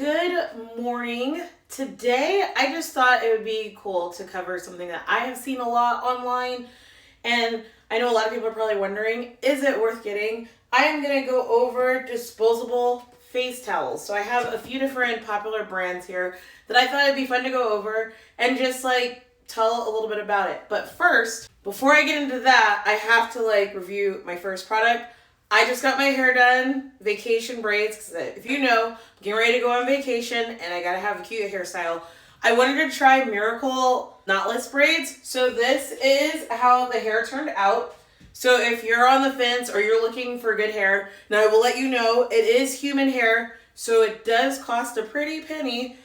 Good morning. Today, I just thought it would be cool to cover something that I have seen a lot online, and I know a lot of people are probably wondering, is it worth getting? I am going to go over disposable face towels. So I have a few different popular brands here that I thought it'd be fun to go over and just tell a little bit about it. But first, before I get into that, I have to review my first product. I just got my hair done, vacation braids, because if you know, I'm getting ready to go on vacation and I gotta have a cute hairstyle. I wanted to try Miracle knotless braids. So this is how the hair turned out. So if you're on the fence or you're looking for good hair, now I will let you know it is human hair, so it does cost a pretty penny.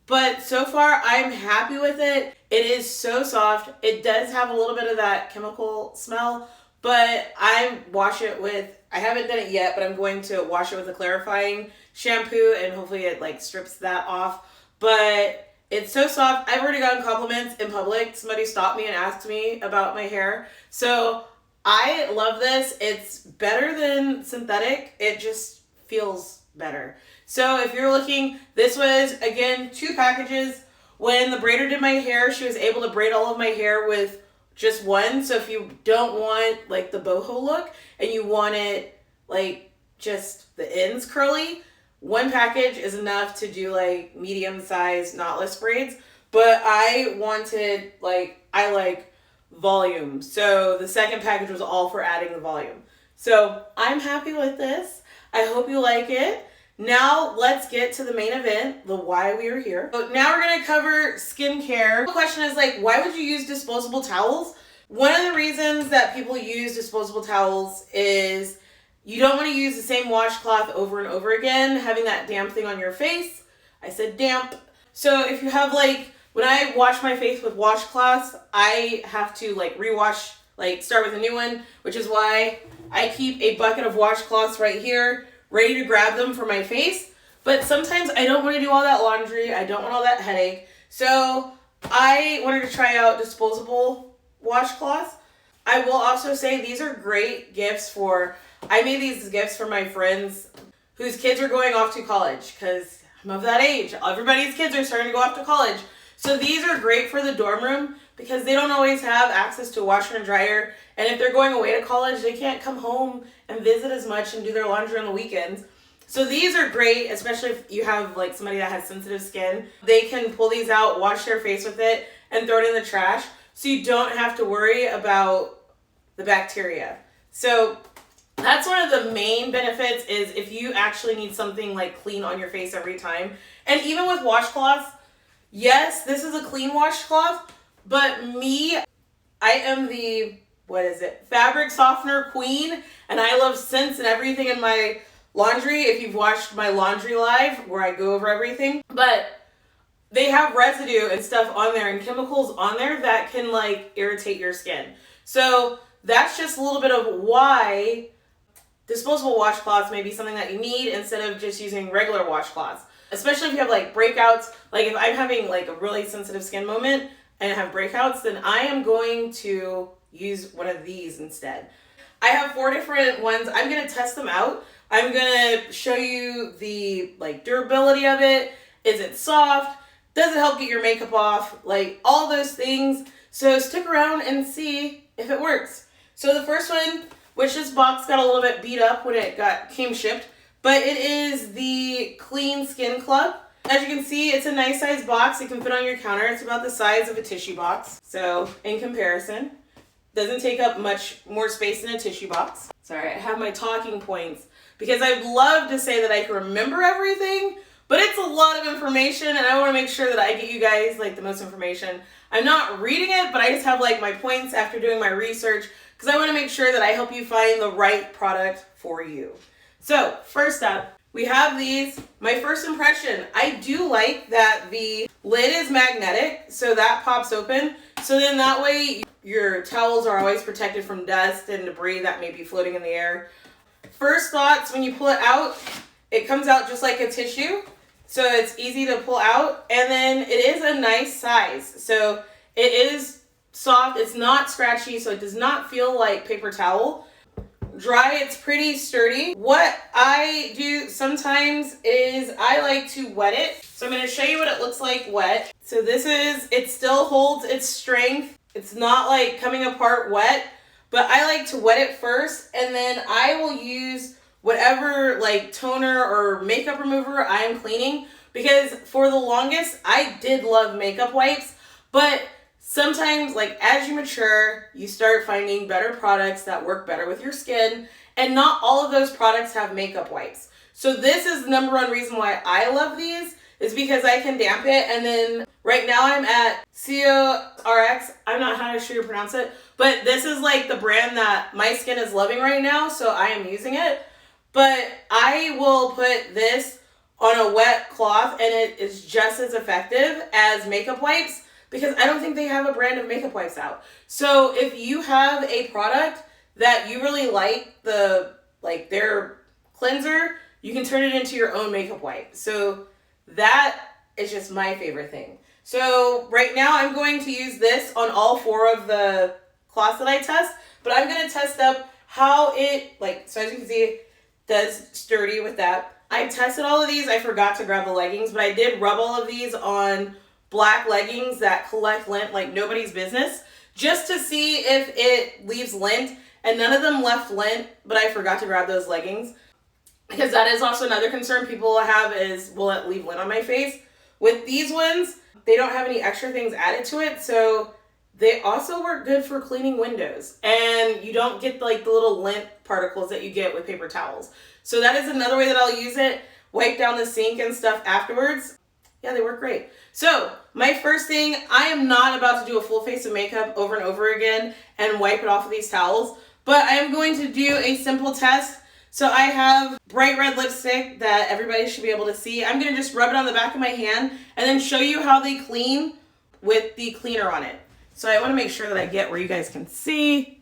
But so far, I'm happy with it. It is so soft. It does have a little bit of that chemical smell, but I wash it with, I haven't done it yet, but I'm going to wash it with a clarifying shampoo and hopefully it strips that off. But it's so soft. I've already gotten compliments in public. Somebody stopped me and asked me about my hair. So I love this. It's better than synthetic. It just feels better. So if you're looking, this was, again, 2 packages. When the braider did my hair, she was able to braid all of my hair with just one. So if you don't want the boho look and you want it just the ends curly, 1 package is enough to do medium-sized knotless braids. But I wanted I like volume. So the second package was all for adding the volume. So I'm happy with this. I hope you like it. Now let's get to the main event, the why we are here. So now we're going to cover skincare. The question is why would you use disposable towels? One of the reasons that people use disposable towels is you don't want to use the same washcloth over and over again, having that damp thing on your face. I said damp. So if you have when I wash my face with washcloths, I have to rewash, start with a new one, which is why I keep a bucket of washcloths right here, ready to grab them for my face. But sometimes I don't want to do all that laundry. I don't want all that headache. So I wanted to try out disposable washcloths. I will also say these are great gifts I made these gifts for my friends whose kids are going off to college, because I'm of that age. Everybody's kids are starting to go off to college. So these are great for the dorm room because they don't always have access to a washer and dryer. And if they're going away to college, they can't come home and visit as much and do their laundry on the weekends. So these are great, especially if you have somebody that has sensitive skin. They can pull these out, wash their face with it, and throw it in the trash. So you don't have to worry about the bacteria. So that's one of the main benefits, is if you actually need something clean on your face every time. And even with washcloths, yes, this is a clean washcloth, but I am the, fabric softener queen, and I love scents and everything in my laundry. If you've watched my laundry live where I go over everything, but they have residue and stuff on there and chemicals on there that can irritate your skin. So that's just a little bit of why disposable washcloths may be something that you need instead of just using regular washcloths. Especially if you have breakouts. If I'm having a really sensitive skin moment and I have breakouts, then I am going to use one of these instead. I have 4 different ones. I'm going to test them out. I'm going to show you the durability of it. Is it soft? Does it help get your makeup off? All those things. So stick around and see if it works. So the first one, which this box got a little bit beat up when it came shipped, but it is the Clean Skin Club. As you can see, it's a nice size box. It can fit on your counter. It's about the size of a tissue box. So in comparison, doesn't take up much more space than a tissue box. Sorry, I have my talking points because I'd love to say that I can remember everything, but it's a lot of information and I want to make sure that I get you guys the most information. I'm not reading it, but I just have my points after doing my research because I want to make sure that I help you find the right product for you. So first up, we have these. My first impression, I do like that the lid is magnetic, so that pops open. So then that way your towels are always protected from dust and debris that may be floating in the air. First thoughts, when you pull it out, it comes out just like a tissue. So it's easy to pull out. And then it is a nice size. So it is soft. It's not scratchy, so it does not feel like paper towel. dry, it's pretty sturdy. What I do sometimes is I like to wet it. So I'm going to show you what it looks like wet. So it still holds its strength. It's not like coming apart wet, but I like to wet it first, and then I will use whatever like toner or makeup remover I am cleaning, because for the longest I did love makeup wipes, but sometimes, like, as you mature, you start finding better products that work better with your skin, and not all of those products have makeup wipes. So this is the number one reason why I love these, is because I can damp it. And then right now I'm at CORX. I'm not how sure you pronounce it, but this is like the brand that my skin is loving right now, so I am using it. But I will put this on a wet cloth, and it is just as effective as makeup wipes, because I don't think they have a brand of makeup wipes out. So if you have a product that you really like, their cleanser, you can turn it into your own makeup wipe. So that is just my favorite thing. So right now I'm going to use this on all 4 of the cloths that I test, but I'm going to test up how it, so as you can see, it does sturdy with that. I tested all of these. I forgot to grab the leggings, but I did rub all of these on black leggings that collect lint like nobody's business, just to see if it leaves lint, and none of them left lint, but I forgot to grab those leggings, because that is also another concern people have, is will it leave lint on my face? With these ones, they don't have any extra things added to it, so they also work good for cleaning windows, and you don't get like the little lint particles that you get with paper towels. So that is another way that I'll use it. Wipe down the sink and stuff afterwards. Yeah, they work great. So my first thing, I am not about to do a full face of makeup over and over again and wipe it off with these towels, but I am going to do a simple test. So I have bright red lipstick that everybody should be able to see. I'm going to just rub it on the back of my hand and then show you how they clean with the cleaner on it. So I want to make sure that I get where you guys can see,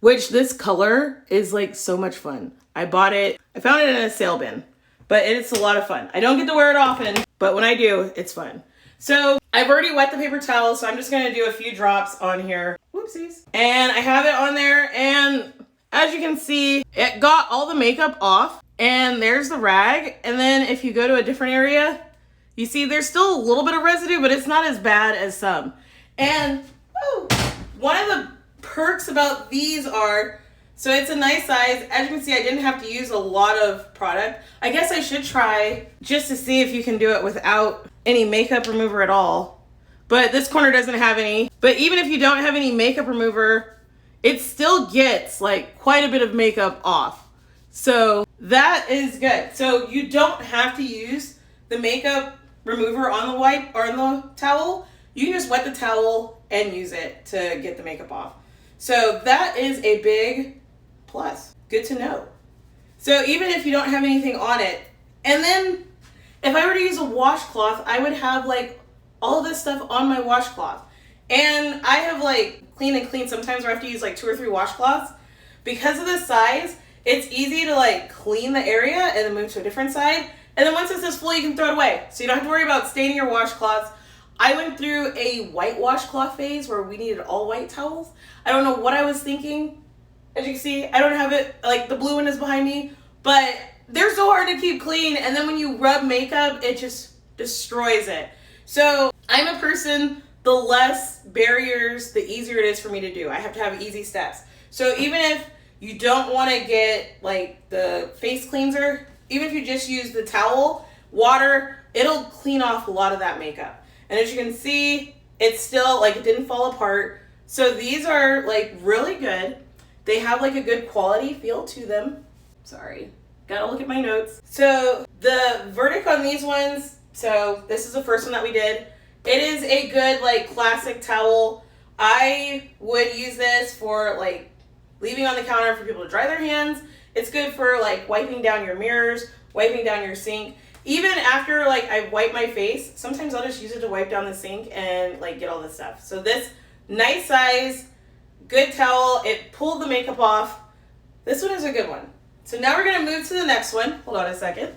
which this color is like so much fun. I found it in a sale bin, but it's a lot of fun. I don't get to wear it often, but when I do, it's fun. So I've already wet the paper towel, so I'm just going to do a few drops on here. Whoopsies. And I have it on there, and as you can see, it got all the makeup off, and there's the rag. And then if you go to a different area, you see there's still a little bit of residue, but it's not as bad as some. And one of the perks about these are, so it's a nice size. As you can see, I didn't have to use a lot of product. I guess I should try just to see if you can do it without any makeup remover at all. But this corner doesn't have any. But even if you don't have any makeup remover, it still gets like quite a bit of makeup off. So that is good. So you don't have to use the makeup remover on the wipe or on the towel. You can just wet the towel and use it to get the makeup off. So that is a big plus. Good to know. So even if you don't have anything on it, and then if I were to use a washcloth, I would have like all this stuff on my washcloth. And I have like clean sometimes where I have to use like 2 or 3 washcloths. Because of the size, it's easy to like clean the area and then move to a different side. And then once this is full, you can throw it away. So you don't have to worry about staining your washcloths. I went through a white washcloth phase where we needed all white towels. I don't know what I was thinking. As you can see, I don't have it, like the blue one is behind me, but they're so hard to keep clean. And then when you rub makeup, it just destroys it. So I'm a person, the less barriers, the easier it is for me to do. I have to have easy steps. So even if you don't want to get like the face cleanser, even if you just use the towel, water, it'll clean off a lot of that makeup. And as you can see, it's still like it didn't fall apart. So these are like really good. They have like a good quality feel to them. Sorry, gotta look at my notes. So the verdict on these ones, so this is the first one that we did. It is a good like classic towel. I would use this for like leaving on the counter for people to dry their hands. It's good for like wiping down your mirrors, wiping down your sink. Even after like I wipe my face, sometimes I'll just use it to wipe down the sink and like get all this stuff. So this nice size, good towel. It pulled the makeup off. This one is a good one. So now we're gonna move to the next one. Hold on a second.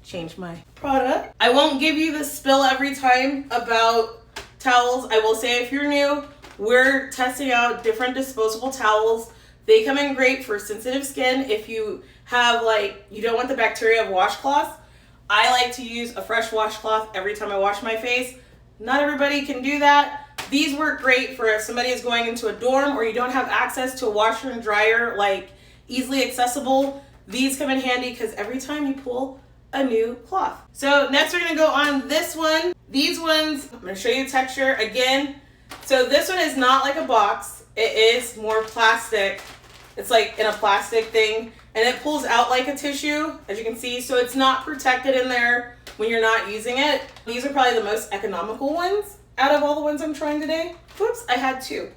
Change my product. I won't give you the spill every time about towels. I will say if you're new, we're testing out different disposable towels They come in great for sensitive skin. If you have like, you don't want the bacteria of washcloths, I like to use a fresh washcloth every time I wash my face. Not everybody can do that. These work great for if somebody is going into a dorm or you don't have access to a washer and dryer, like easily accessible. These come in handy because every time you pull a new cloth. So next we're gonna go on this one. These ones, I'm gonna show you the texture again. So this one is not like a box. It is more plastic. It's like in a plastic thing and it pulls out like a tissue, as you can see. So it's not protected in there when you're not using it. These are probably the most economical ones out of all the ones I'm trying today. Whoops, I had two.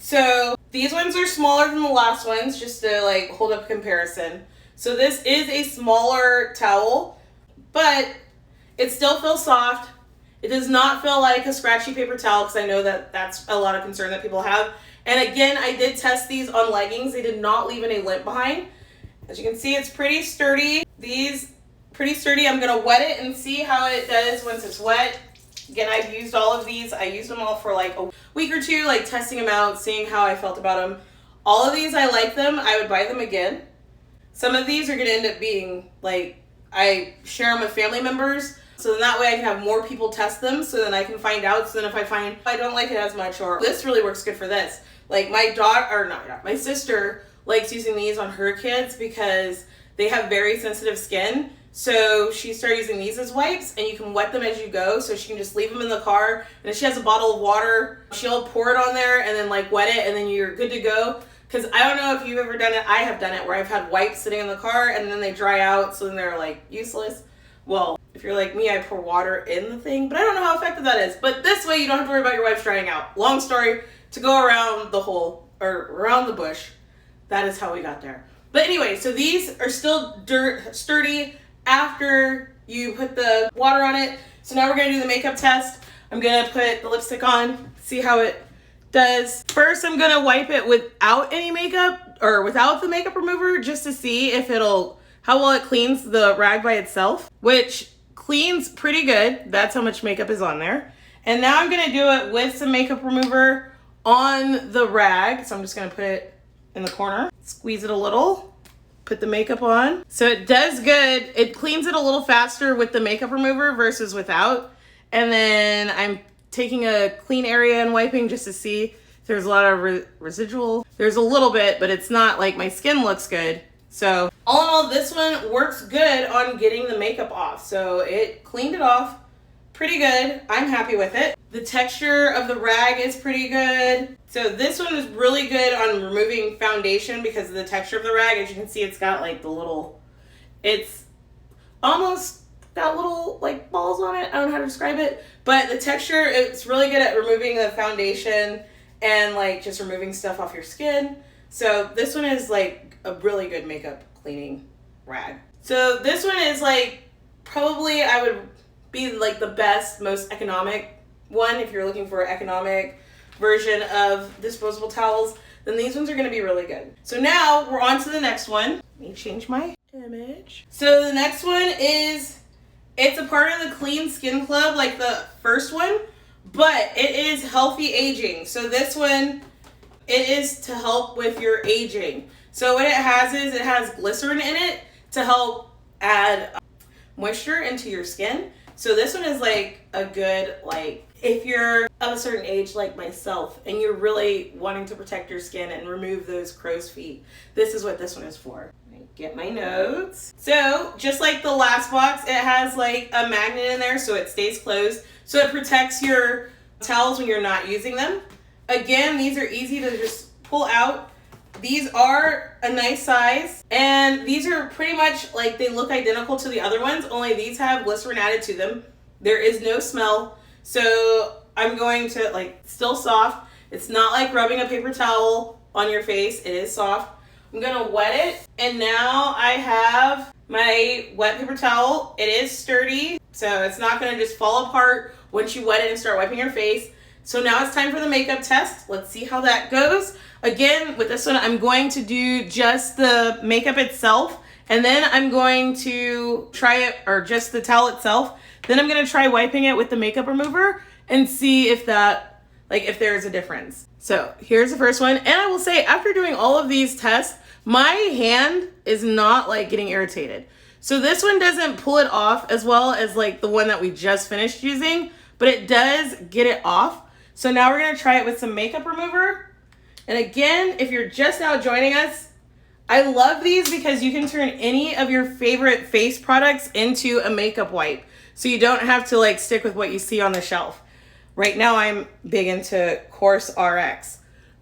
So these ones are smaller than the last ones, just to like hold up comparison. So this is a smaller towel, but it still feels soft. It does not feel like a scratchy paper towel, because I know that that's a lot of concern that people have. And again, I did test these on leggings. They did not leave any lint behind. As you can see, it's pretty sturdy. These, pretty sturdy. I'm gonna wet it and see how it does once it's wet. Again, I've used all of these. I used them all for like a week or two, like testing them out, seeing how I felt about them. All of these, I like them. I would buy them again. Some of these are gonna end up being like, I share them with family members. So then that way I can have more people test them, so then I can find out. So then if I find I don't like it as much, or this really works good for this. Like my daughter, or not, my sister likes using these on her kids because they have very sensitive skin. So she started using these as wipes, and you can wet them as you go. So she can just leave them in the car, and if she has a bottle of water, she'll pour it on there and then like wet it, and then you're good to go. Because I don't know if you've ever done it. I have done it where I've had wipes sitting in the car and then they dry out, so then they're like useless. Well, if you're like me, I pour water in the thing, but I don't know how effective that is. But this way you don't have to worry about your wipes drying out. Long story, to go around the hole, or around the bush, that is how we got there. But anyway, so these are still sturdy after you put the water on it. So now we're gonna do the makeup test. I'm gonna put the lipstick on, see how it does. First, I'm gonna wipe it without any makeup, or without the makeup remover, just to see if how well it cleans the rag by itself, which cleans pretty good. That's how much makeup is on there. And now I'm gonna do it with some makeup remover on the rag. So I'm just gonna put it in the corner, squeeze it a little, put the makeup on. So it does good. It cleans it a little faster with the makeup remover versus without. And then I'm taking a clean area and wiping just to see if there's a lot of residual. There's a little bit, but it's not like my skin looks good. So all in all, this one works good on getting the makeup off. So it cleaned it off pretty good. I'm happy with it. The texture of the rag is pretty good. So this one is really good on removing foundation because of the texture of the rag. As you can see, it's got like it's almost got little like balls on it. I don't know how to describe it, but the texture, it's really good at removing the foundation and like just removing stuff off your skin. So this one is like a really good makeup cleaning rag. So this one is like, probably I would be like the best, most economic one. If you're looking for an economic version of disposable towels, then these ones are gonna be really good. So now we're on to the next one. Let me change my image. So the next one is, it's a part of the Clean Skin Club, like the first one, but it is healthy aging. So this one, it is to help with your aging. So what it has is, it has glycerin in it to help add moisture into your skin. So this one is like a good, like if you're of a certain age like myself and you're really wanting to protect your skin and remove those crow's feet, this is what this one is for. Get my notes. So just like the last box, it has like a magnet in there so it stays closed. So it protects your towels when you're not using them. Again, these are easy to just pull out. These are a nice size, and these are pretty much like, they look identical to the other ones, only these have glycerin added to them. There is no smell. So I'm going to like, still soft. It's not like rubbing a paper towel on your face. It is soft. I'm gonna wet it, and now I have my wet paper towel. It is sturdy, so it's not gonna just fall apart once you wet it and start wiping your face. So now it's time for the makeup test. Let's see how that goes. Again, with this one, I'm going to do just the makeup itself, and then I'm going to try it, or just the towel itself. Then I'm gonna try wiping it with the makeup remover and see if that like if there's a difference. So here's the first one. And I will say, after doing all of these tests, my hand is not like getting irritated. So this one doesn't pull it off as well as like the one that we just finished using, but it does get it off. So now we're gonna try it with some makeup remover. And again, if you're just now joining us, I love these because you can turn any of your favorite face products into a makeup wipe. So you don't have to like stick with what you see on the shelf. Right now I'm big into Course RX.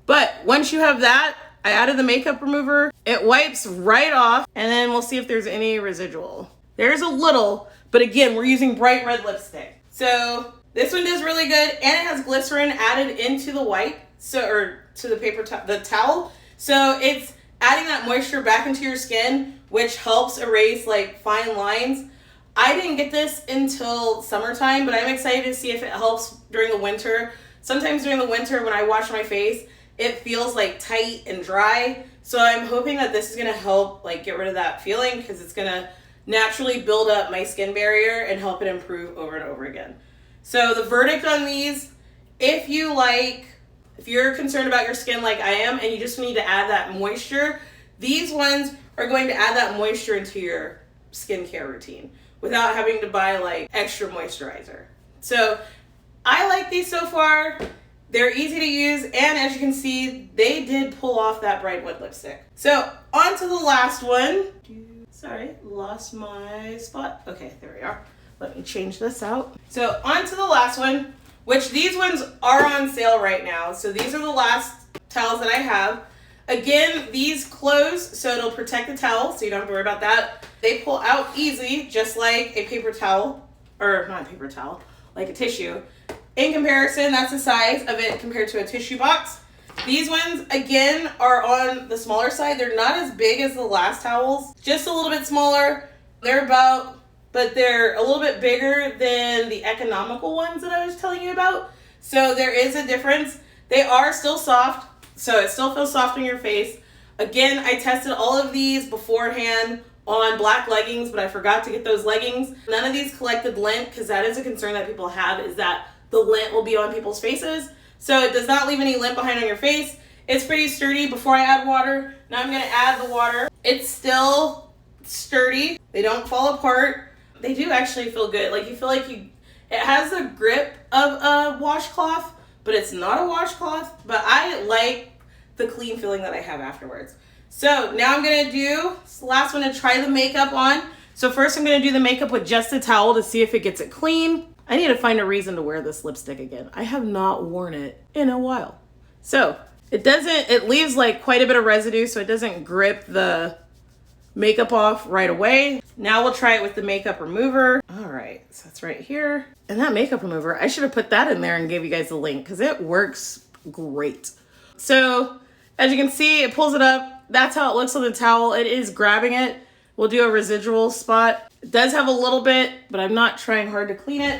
But once you have that, I added the makeup remover. It wipes right off, and then we'll see if there's any residual. There's a little, but again, we're using bright red lipstick. So this one does really good, and it has glycerin added into the wipe, or to the the towel. So it's adding that moisture back into your skin, which helps erase like fine lines. I didn't get this until summertime, but I'm excited to see if it helps during the winter. Sometimes during the winter when I wash my face, it feels like tight and dry. So I'm hoping that this is gonna help like get rid of that feeling, because it's gonna naturally build up my skin barrier and help it improve over and over again. So the verdict on these, if you're concerned about your skin like I am and you just need to add that moisture, these ones are going to add that moisture into your skincare routine without having to buy like extra moisturizer. So I like these so far. They're easy to use, and as you can see, they did pull off that bright red lipstick. So on to the last one. Sorry, lost my spot. Okay, there we are. Let me change this out. So on to the last one, which these ones are on sale right now. So these are the last towels that I have. Again, these close, so it'll protect the towel, so you don't have to worry about that. They pull out easy, just like a paper towel, or not a paper towel, like a tissue. In comparison, that's the size of it compared to a tissue box. These ones, again, are on the smaller side. They're not as big as the last towels, just a little bit smaller. But they're a little bit bigger than the economical ones that I was telling you about. So there is a difference. They are still soft, so it still feels soft on your face. Again, I tested all of these beforehand on black leggings, but I forgot to get those leggings. None of these collected lint, because that is a concern that people have, is that the lint will be on people's faces. So it does not leave any lint behind on your face. It's pretty sturdy. Before I add water, now I'm gonna add the water. It's still sturdy. They don't fall apart. They do actually feel good. Like you feel like it has the grip of a washcloth, but it's not a washcloth. But I like the clean feeling that I have afterwards. So now I'm gonna do this last one to try the makeup on. So first I'm gonna do the makeup with just a towel to see if it gets it clean. I need to find a reason to wear this lipstick again. I have not worn it in a while. So it leaves like quite a bit of residue, so it doesn't grip the makeup off right away. Now we'll try it with the makeup remover. All right, so that's right here. And that makeup remover, I should have put that in there and gave you guys the link because it works great. So as you can see, it pulls it up. That's how it looks on the towel. It is grabbing it. We'll do a residual spot. It does have a little bit, but I'm not trying hard to clean it.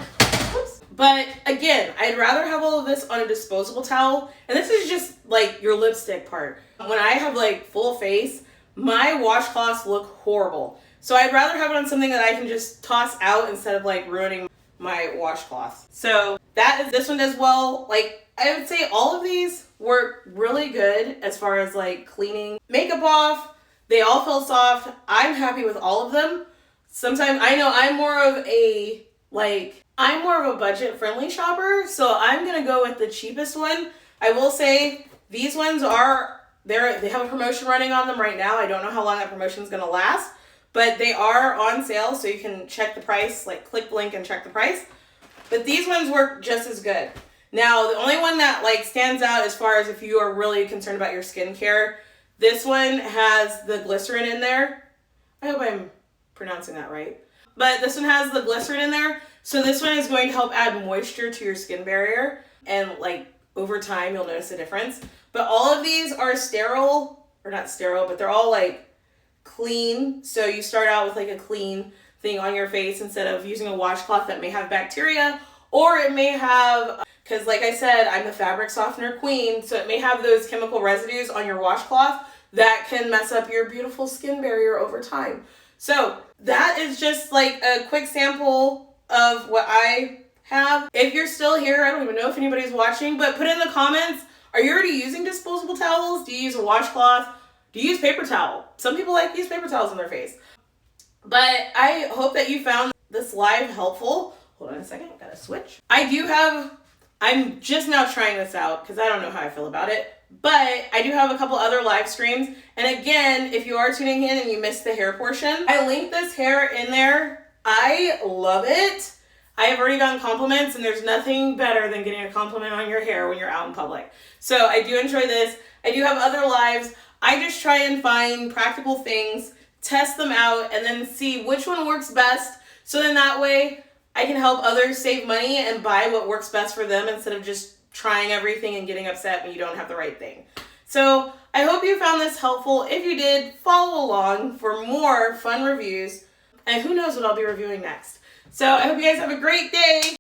Oops. But again, I'd rather have all of this on a disposable towel. And this is just like your lipstick part. When I have like full face, my washcloths look horrible. So I'd rather have it on something that I can just toss out instead of like ruining my washcloth. So this one does well. Like I would say all of these work really good as far as like cleaning makeup off. They all feel soft. I'm happy with all of them. Sometimes I know I'm more of a budget friendly shopper, so I'm gonna go with the cheapest one. I will say these ones they have a promotion running on them right now. I don't know how long that promotion is gonna last, but they are on sale, so you can check the price, like click the link and check the price. But these ones work just as good. Now, the only one that like stands out as far as if you are really concerned about your skincare, this one has the glycerin in there. I hope I'm pronouncing that right. But this one has the glycerin in there. So this one is going to help add moisture to your skin barrier. And like over time, you'll notice a difference. But all of these are sterile, or not sterile, but they're all like clean. So you start out with like a clean thing on your face instead of using a washcloth that may have bacteria, or it may have, because like I said, I'm the fabric softener queen, so it may have those chemical residues on your washcloth that can mess up your beautiful skin barrier over time. So that is just like a quick sample of what I have. If you're still here, I don't even know if anybody's watching, but put in the comments, are you already using disposable towels? Do you use a washcloth? Do you use paper towel? Some people like to use paper towels on their face. But I hope that you found this live helpful. Hold on a second, gotta switch. I'm just now trying this out because I don't know how I feel about it. But I do have a couple other live streams. And again, if you are tuning in and you missed the hair portion, I linked this hair in there. I love it. I have already gotten compliments, and there's nothing better than getting a compliment on your hair when you're out in public. So I do enjoy this. I do have other lives. I just try and find practical things, test them out, and then see which one works best. So then that way I can help others save money and buy what works best for them instead of just trying everything and getting upset when you don't have the right thing. So I hope you found this helpful. If you did, follow along for more fun reviews. And who knows what I'll be reviewing next. So I hope you guys have a great day.